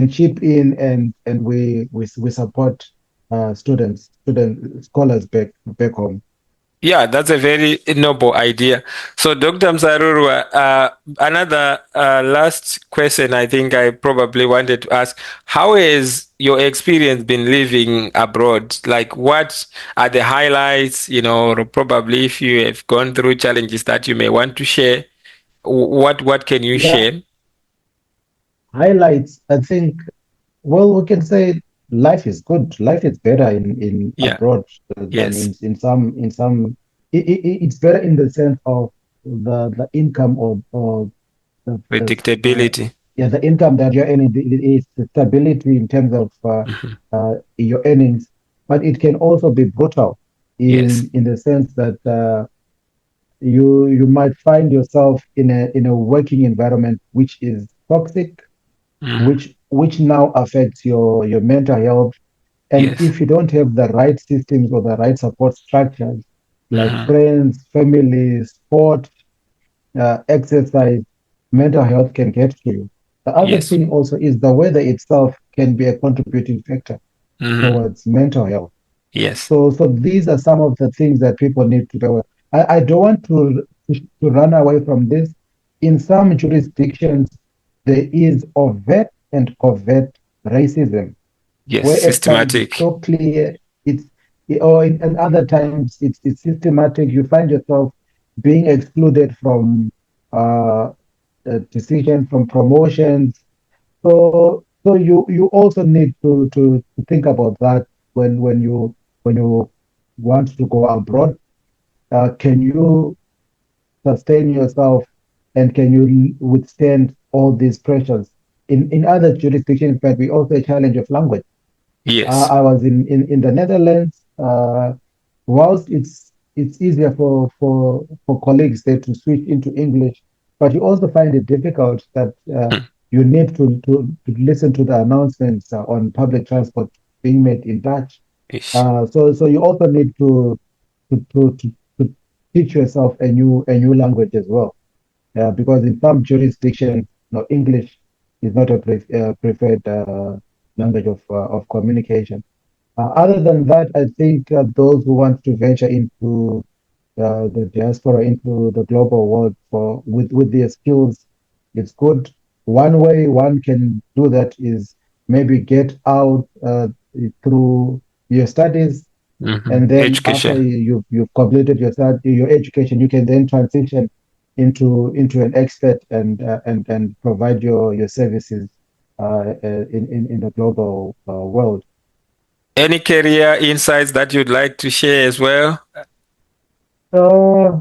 Speaker 2: chip in and we support scholars back home.
Speaker 1: Yeah, that's a very noble idea. So, Dr. Msarurwa, another last question I think I probably wanted to ask. How has your experience been living abroad? Like, what are the highlights, or probably if you have gone through challenges that you may want to share, what can you
Speaker 2: Yeah,
Speaker 1: share?
Speaker 2: highlights. I think, well, we can say life is good. Life is better in
Speaker 1: Yeah,
Speaker 2: abroad than
Speaker 1: yes.
Speaker 2: in some. It's better in the sense of the income or the
Speaker 1: Predictability.
Speaker 2: yeah, the income that you're earning is the stability in terms of
Speaker 1: Mhm.
Speaker 2: your earnings, but it can also be brutal
Speaker 1: Yes.
Speaker 2: in the sense that you might find yourself in a working environment which is toxic,
Speaker 1: Mhm.
Speaker 2: which now affects your mental health. And
Speaker 1: Yes.
Speaker 2: if you don't have the right systems or the right support structures, like
Speaker 1: Mhm.
Speaker 2: friends, family, sport, exercise, mental health can get to you. The other
Speaker 1: Yes.
Speaker 2: thing also is the weather itself can be a contributing factor
Speaker 1: Mhm.
Speaker 2: towards mental health.
Speaker 1: Yes.
Speaker 2: So these are some of the things that people need to be aware. I don't want to run away from this. In some jurisdictions, there is overt and covert racism,
Speaker 1: Yes.
Speaker 2: where at times it's
Speaker 1: Systematic.
Speaker 2: so clear, it's or in other times it's systematic. You find yourself being excluded from uh, decisions, from promotions. So you also need to think about that when you want to go abroad. Can you sustain yourself and can you withstand all these pressures? In other jurisdictions, but we also a challenge of language.
Speaker 1: Yes.
Speaker 2: I was in the Netherlands. Whilst it's easier for colleagues there to switch into English, but you also find it difficult that
Speaker 1: Hmm.
Speaker 2: you need to listen to the announcements on public transport being made in Dutch.
Speaker 1: Ish.
Speaker 2: So you also need to, to, to, to teach yourself a new language as well, because in some jurisdictions, no, English is not a preferred language of communication. Other than that, I think those who want to venture into the diaspora, into the global world with their skills, it's good. One way one can do that is maybe get out through your studies, and then after
Speaker 1: Education.
Speaker 2: you've completed your education, you can then transition into an expert and provide your services in the global world.
Speaker 1: Any career insights that you'd like to share as well?
Speaker 2: Uh,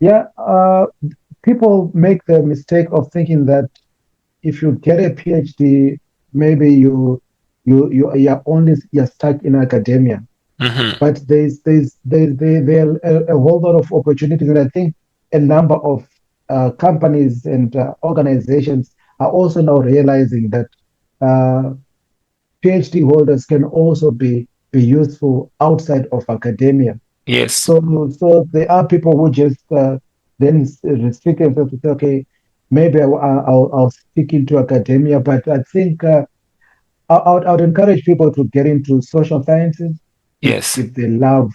Speaker 2: yeah, people make the mistake of thinking that if you get a PhD, maybe you're only you're stuck in academia.
Speaker 1: Hmm.
Speaker 2: But there are a whole lot of opportunities, and I think a number of companies and organizations are also now realizing that uh, PhD holders can also be useful outside of academia.
Speaker 1: Yes.
Speaker 2: So there are people who just then restrict themselves to say, okay, maybe I'll stick into academia, but I think I would encourage people to get into social sciences
Speaker 1: Yes.
Speaker 2: if they love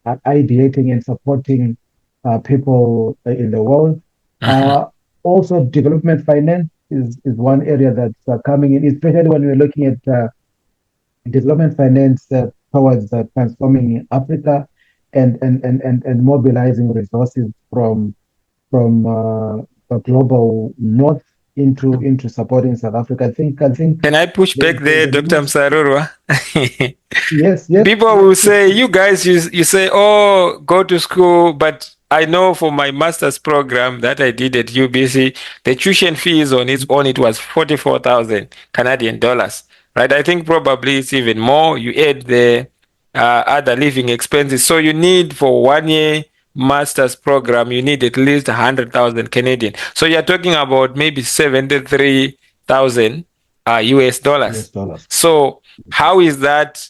Speaker 2: ideating and supporting people in the world.
Speaker 1: Hmm.
Speaker 2: Uh, Also, development finance is one area that's coming in, especially when we're looking at development finance towards transforming Africa and mobilizing resources from the global north into supporting South Africa. I think
Speaker 1: Can I push back
Speaker 2: there's
Speaker 1: there,
Speaker 2: a
Speaker 1: Dr.
Speaker 2: need.
Speaker 1: Msarurwa?
Speaker 2: Yes,
Speaker 1: People will say, you guys, you say, oh, go to school. But I know for my master's program that I did at UBC, the tuition fees on its own, it was 44,000 Canadian dollars, right? I think probably it's even more. You add the other living expenses. So you need for 1 year master's program, you need at least 100,000 Canadian. So you're talking about maybe 73,000 US
Speaker 2: US
Speaker 1: dollars.
Speaker 2: dollars.
Speaker 1: So how is that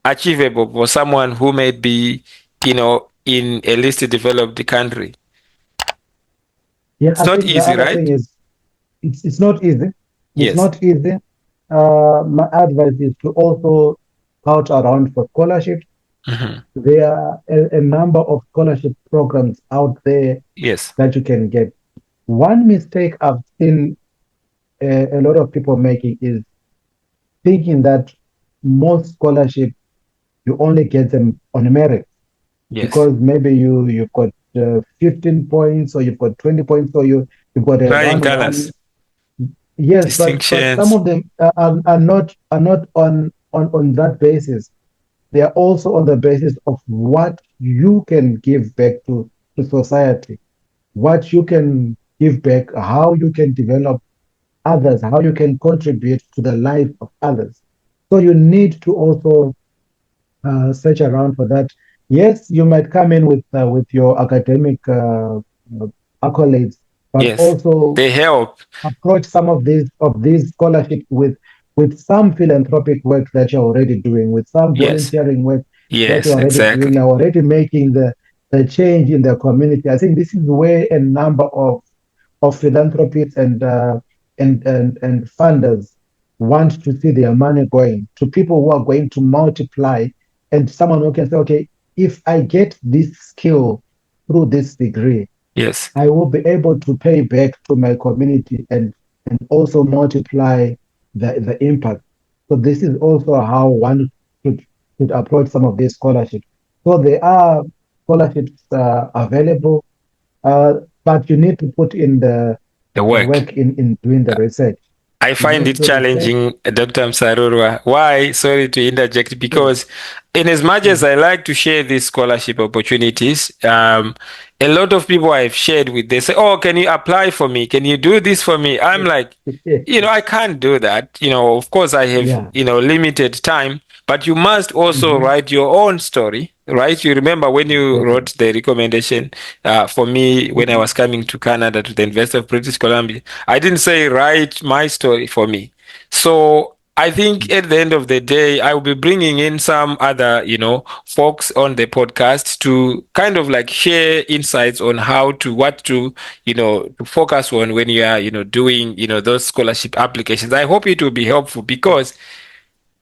Speaker 1: achievable for someone who may be, in a least developed country?
Speaker 2: Yeah,
Speaker 1: It's
Speaker 2: I
Speaker 1: not
Speaker 2: think the
Speaker 1: easy,
Speaker 2: other
Speaker 1: right?
Speaker 2: thing is it's not easy. It's
Speaker 1: Yes.
Speaker 2: not easy. My advice is to also scout around for scholarships.
Speaker 1: Hmm.
Speaker 2: There are a number of scholarship programs out there
Speaker 1: Yes.
Speaker 2: that you can get. One mistake I've seen a lot of people making is thinking that most scholarships you only get them on merit
Speaker 1: Yes.
Speaker 2: because maybe you've got 15 points or you've got 20 points or you've got a
Speaker 1: Flying
Speaker 2: run one.
Speaker 1: colors,
Speaker 2: Yes, but some
Speaker 1: distinctions.
Speaker 2: of them are not on that basis. They are also on the basis of what you can give back to society, what you can give back, how you can develop others, how you can contribute to the life of others. So you need to also search around for that. Yes, you might come in with your academic accolades, but
Speaker 1: Yes.
Speaker 2: also
Speaker 1: They help.
Speaker 2: approach some of these scholarships with some philanthropic work that you're already doing, with some
Speaker 1: Yes.
Speaker 2: volunteering work that
Speaker 1: Yes,
Speaker 2: you're already doing,
Speaker 1: exactly.
Speaker 2: you're already making the change in the community. I think this is where a number of philanthropists and funders want to see their money going to people who are going to multiply, and someone who can say, okay, if I get this skill through this degree,
Speaker 1: Yes.
Speaker 2: I will be able to pay back to my community and also multiply the impact. So this is also how one should approach some of these scholarships. So there are scholarships available, uh, but you need to put in
Speaker 1: The
Speaker 2: the
Speaker 1: work.
Speaker 2: work in doing the research.
Speaker 1: I
Speaker 2: You
Speaker 1: find
Speaker 2: need
Speaker 1: it
Speaker 2: to research.
Speaker 1: challenging, Dr. Msarurwa. Why? Sorry to interject,
Speaker 2: Sure.
Speaker 1: because in as much as
Speaker 2: Mm.
Speaker 1: I like to share these scholarship opportunities, a lot of people I've shared with, they say, "Oh, can you apply for me? Can you do this for me?" I'm like, I can't do that. Of course, I have,
Speaker 2: Yeah.
Speaker 1: limited time, but you must also
Speaker 2: Hmm.
Speaker 1: write your own story, right? You remember when you
Speaker 2: Exactly.
Speaker 1: wrote the recommendation for me when I
Speaker 2: Hmm.
Speaker 1: was coming to Canada to the University of British Columbia. I didn't say write my story for me. So I think at the end of the day, I will be bringing in some other, folks on the podcast to kind of like share insights on what to, to focus on when you are, doing, those scholarship applications. I hope it will be helpful because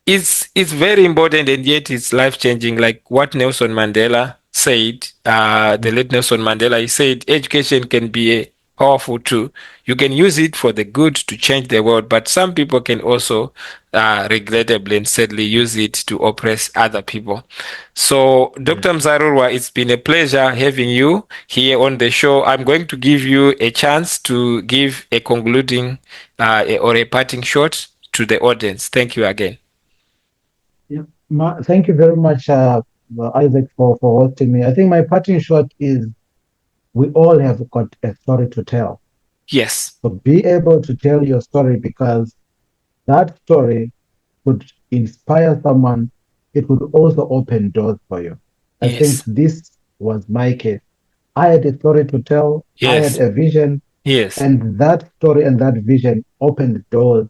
Speaker 1: it's very important and yet it's life changing. Like what Nelson Mandela said, the late Nelson Mandela, he said, education can be a powerful tool. You can use it for the good to change the world, but some people can also, regrettably and sadly, use it to oppress other people. So,
Speaker 2: Yes.
Speaker 1: Dr. Mzarurwa, it's been a pleasure having you here on the show. I'm going to give you a chance to give a concluding or a parting shot to the audience. Thank you again.
Speaker 2: Yeah. Thank you very much, Isaac, for hosting me. I think my parting shot is we all have got a story to tell.
Speaker 1: Yes,
Speaker 2: So be able to tell your story because that story could inspire someone. It would also open doors for you. I think
Speaker 1: yes,
Speaker 2: this was my case. I had a story to tell, I had
Speaker 1: yes,
Speaker 2: a vision,
Speaker 1: yes,
Speaker 2: and that story and that vision opened doors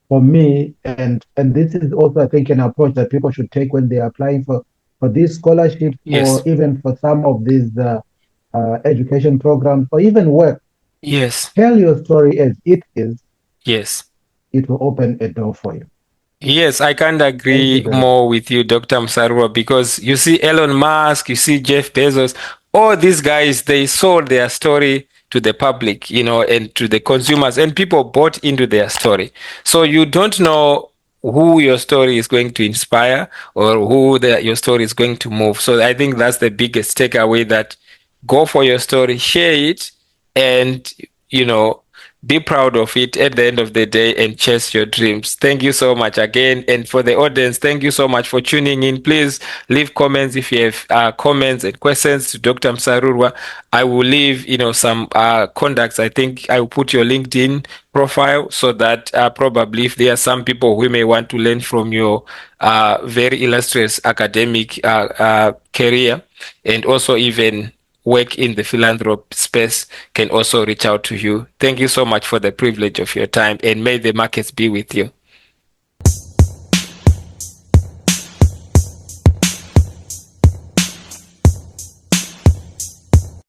Speaker 2: for me. And this is also, I think, an approach that people should take when they're applying for these scholarships or
Speaker 1: yes,
Speaker 2: even for some of these education programs or even work.
Speaker 1: yes,
Speaker 2: Tell your story as it is.
Speaker 1: yes.
Speaker 2: It will open a door for you.
Speaker 1: Yes, I can't
Speaker 2: Thank you
Speaker 1: agree
Speaker 2: very much.
Speaker 1: more with you, Dr. Msarua, because you see Elon Musk, you see Jeff Bezos, all these guys, they sold their story to the public, and to the consumers, and people bought into their story. So you don't know who your story is going to inspire or who your story is going to move. So I think that's the biggest takeaway, that go for your story, share it, and, you know, be proud of it at the end of the day and chase your dreams. Thank you so much again. And for the audience, thank you so much for tuning in. Please leave comments if you have comments and questions to Dr. Msarurwa. I will leave, some contacts. I think I will put your LinkedIn profile so that probably if there are some people who may want to learn from your very illustrious academic career, and also even work in the philanthropy space can also reach out to you. Thank you so much for the privilege of your time, and may the markets be with you.